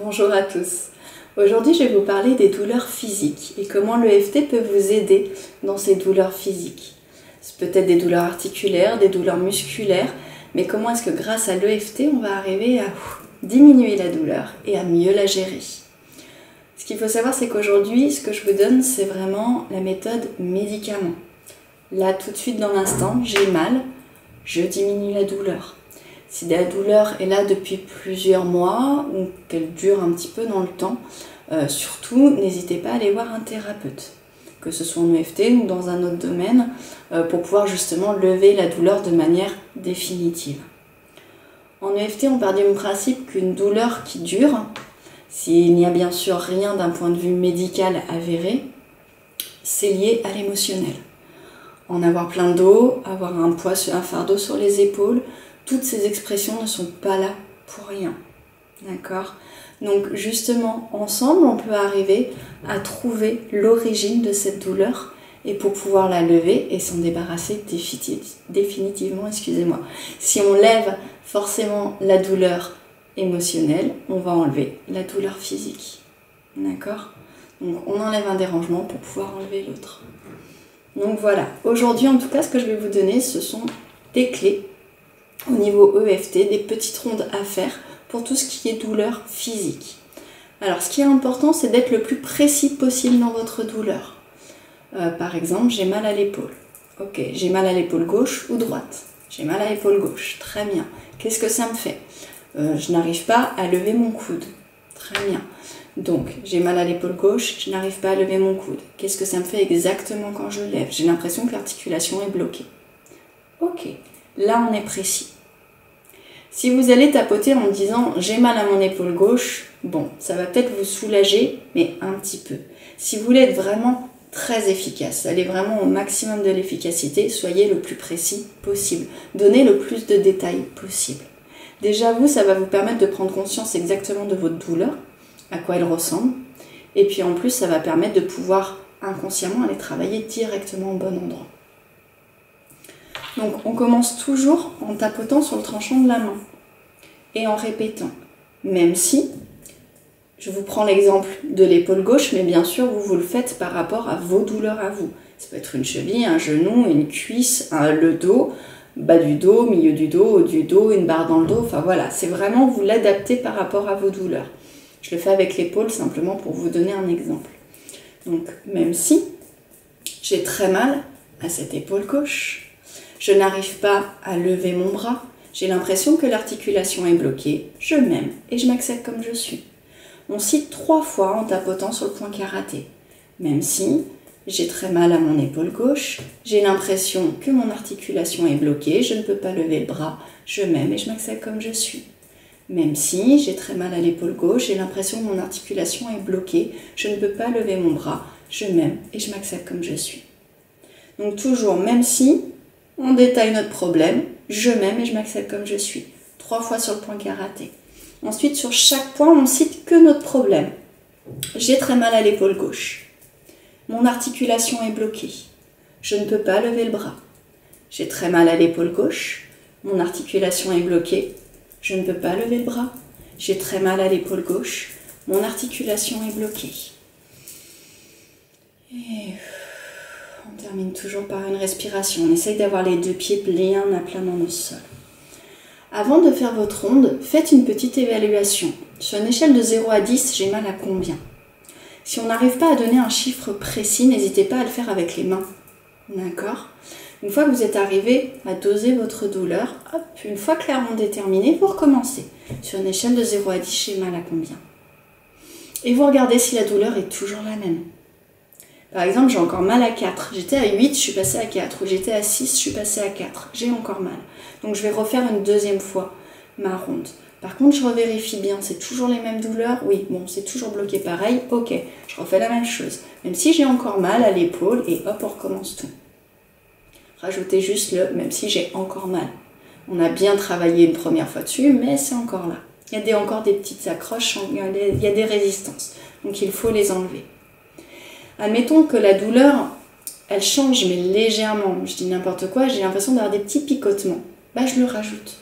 Bonjour à tous. Aujourd'hui, je vais vous parler des douleurs physiques et comment l'EFT peut vous aider dans ces douleurs physiques. C'est peut-être des douleurs articulaires, des douleurs musculaires, mais comment est-ce que grâce à l'EFT, on va arriver à diminuer la douleur et à mieux la gérer. Ce qu'il faut savoir, c'est qu'aujourd'hui, ce que je vous donne, c'est vraiment la méthode médicament. Là, tout de suite dans l'instant, j'ai mal, je diminue la douleur. Si la douleur est là depuis plusieurs mois ou qu'elle dure un petit peu dans le temps, surtout n'hésitez pas à aller voir un thérapeute, que ce soit en EFT ou dans un autre domaine, pour pouvoir justement lever la douleur de manière définitive. En EFT, on part du principe qu'une douleur qui dure, s'il n'y a bien sûr rien d'un point de vue médical avéré, c'est lié à l'émotionnel. En avoir plein de dos, avoir un poids, un fardeau sur les épaules, toutes ces expressions ne sont pas là pour rien. D'accord ? Donc justement, ensemble, on peut arriver à trouver l'origine de cette douleur et pour pouvoir la lever et s'en débarrasser définitivement. Si on lève forcément la douleur émotionnelle, on va enlever la douleur physique. D'accord ? Donc on enlève un dérangement pour pouvoir enlever l'autre. Donc voilà, aujourd'hui en tout cas, ce que je vais vous donner, ce sont des clés au niveau EFT, des petites rondes à faire pour tout ce qui est douleur physique. Alors ce qui est important, c'est d'être le plus précis possible dans votre douleur. Par exemple, j'ai mal à l'épaule. Ok, j'ai mal à l'épaule gauche ou droite? J'ai mal à l'épaule gauche, très bien. Qu'est-ce que ça me fait? Je n'arrive pas à lever mon coude. Très bien. Donc, j'ai mal à l'épaule gauche, je n'arrive pas à lever mon coude. Qu'est-ce que ça me fait exactement quand je lève? J'ai l'impression que l'articulation est bloquée. Ok, là on est précis. Si vous allez tapoter en me disant « j'ai mal à mon épaule gauche », bon, ça va peut-être vous soulager, mais un petit peu. Si vous voulez être vraiment très efficace, aller vraiment au maximum de l'efficacité, soyez le plus précis possible. Donnez le plus de détails possible. Déjà, vous, ça va vous permettre de prendre conscience exactement de votre douleur, à quoi elle ressemble. Et puis en plus, ça va permettre de pouvoir inconsciemment aller travailler directement au bon endroit. Donc on commence toujours en tapotant sur le tranchant de la main et en répétant. Même si, je vous prends l'exemple de l'épaule gauche, mais bien sûr vous le faites par rapport à vos douleurs à vous. Ça peut être une cheville, un genou, une cuisse, le dos, bas du dos, milieu du dos, haut du dos, une barre dans le dos. Enfin voilà, c'est vraiment vous l'adapter par rapport à vos douleurs. Je le fais avec l'épaule simplement pour vous donner un exemple. Donc même si j'ai très mal à cette épaule gauche, je n'arrive pas à lever mon bras, j'ai l'impression que l'articulation est bloquée, je m'aime et je m'accepte comme je suis. On cite 3 fois en tapotant sur le point karaté. Même si j'ai très mal à mon épaule gauche, j'ai l'impression que mon articulation est bloquée, je ne peux pas lever le bras, je m'aime et je m'accepte comme je suis. Même si j'ai très mal à l'épaule gauche, j'ai l'impression que mon articulation est bloquée, je ne peux pas lever mon bras, je m'aime et je m'accepte comme je suis. Donc toujours, même si on détaille notre problème, je m'aime et je m'accepte comme je suis. 3 fois sur le point karaté. Ensuite, sur chaque point, on cite que notre problème. J'ai très mal à l'épaule gauche. Mon articulation est bloquée. Je ne peux pas lever le bras. J'ai très mal à l'épaule gauche. Mon articulation est bloquée. Je ne peux pas lever le bras. J'ai très mal à l'épaule gauche. Mon articulation est bloquée. Et on termine toujours par une respiration. On essaye d'avoir les 2 pieds bien à plat dans le sol. Avant de faire votre ronde, faites une petite évaluation. Sur une échelle de 0 à 10, j'ai mal à combien? Si on n'arrive pas à donner un chiffre précis, n'hésitez pas à le faire avec les mains. D'accord? Une fois que vous êtes arrivé à doser votre douleur, hop, une fois que la ronde est terminée, vous recommencez. Sur une échelle de 0 à 10, j'ai mal à combien? Et vous regardez si la douleur est toujours la même. Par exemple, j'ai encore mal à 4. J'étais à 8, je suis passée à 4. Ou j'étais à 6, je suis passée à 4. J'ai encore mal. Donc je vais refaire une deuxième fois ma ronde. Par contre, je revérifie bien. C'est toujours les mêmes douleurs? Oui, bon, c'est toujours bloqué pareil. Ok, je refais la même chose. Même si j'ai encore mal à l'épaule, et hop, on recommence tout. Rajoutez juste le même si j'ai encore mal. On a bien travaillé une première fois dessus, mais c'est encore là. Il y a encore des petites accroches, il y a des résistances. Donc il faut les enlever. Admettons que la douleur, elle change, mais légèrement. Je dis n'importe quoi, j'ai l'impression d'avoir des petits picotements. Bah, je le rajoute.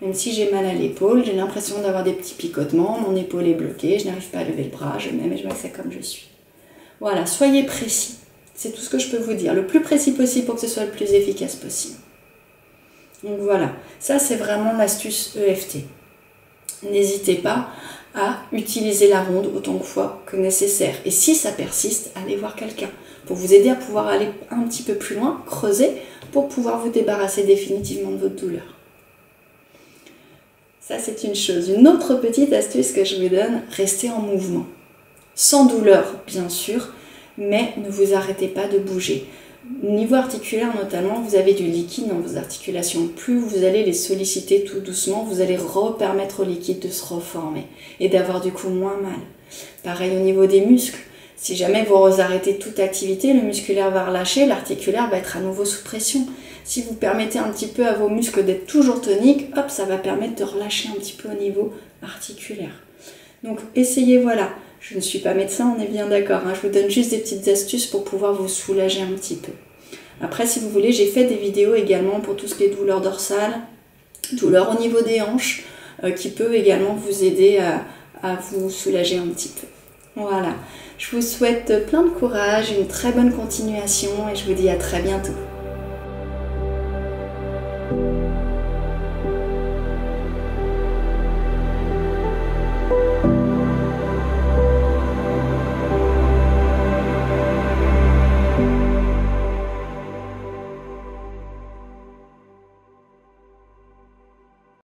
Même si j'ai mal à l'épaule, j'ai l'impression d'avoir des petits picotements, mon épaule est bloquée, je n'arrive pas à lever le bras, je m'aime et je m'accepte comme je suis. Voilà, soyez précis. C'est tout ce que je peux vous dire. Le plus précis possible pour que ce soit le plus efficace possible. Donc voilà, ça c'est vraiment l'astuce EFT. N'hésitez pas à utiliser la ronde autant de fois que nécessaire. Et si ça persiste, allez voir quelqu'un pour vous aider à pouvoir aller un petit peu plus loin, creuser, pour pouvoir vous débarrasser définitivement de votre douleur. Ça c'est une chose. Une autre petite astuce que je vous donne, restez en mouvement. Sans douleur bien sûr, mais ne vous arrêtez pas de bouger. Au niveau articulaire notamment, vous avez du liquide dans vos articulations. Plus vous allez les solliciter tout doucement, vous allez permettre au liquide de se reformer et d'avoir du coup moins mal. Pareil au niveau des muscles. Si jamais vous arrêtez toute activité, le musculaire va relâcher, l'articulaire va être à nouveau sous pression. Si vous permettez un petit peu à vos muscles d'être toujours toniques, hop, ça va permettre de relâcher un petit peu au niveau articulaire. Donc essayez, voilà. Je ne suis pas médecin, on est bien d'accord, hein. Je vous donne juste des petites astuces pour pouvoir vous soulager un petit peu. Après, si vous voulez, j'ai fait des vidéos également pour tout ce qui est douleur dorsale, douleur au niveau des hanches, qui peut également vous aider à vous soulager un petit peu. Voilà, je vous souhaite plein de courage, une très bonne continuation et je vous dis à très bientôt.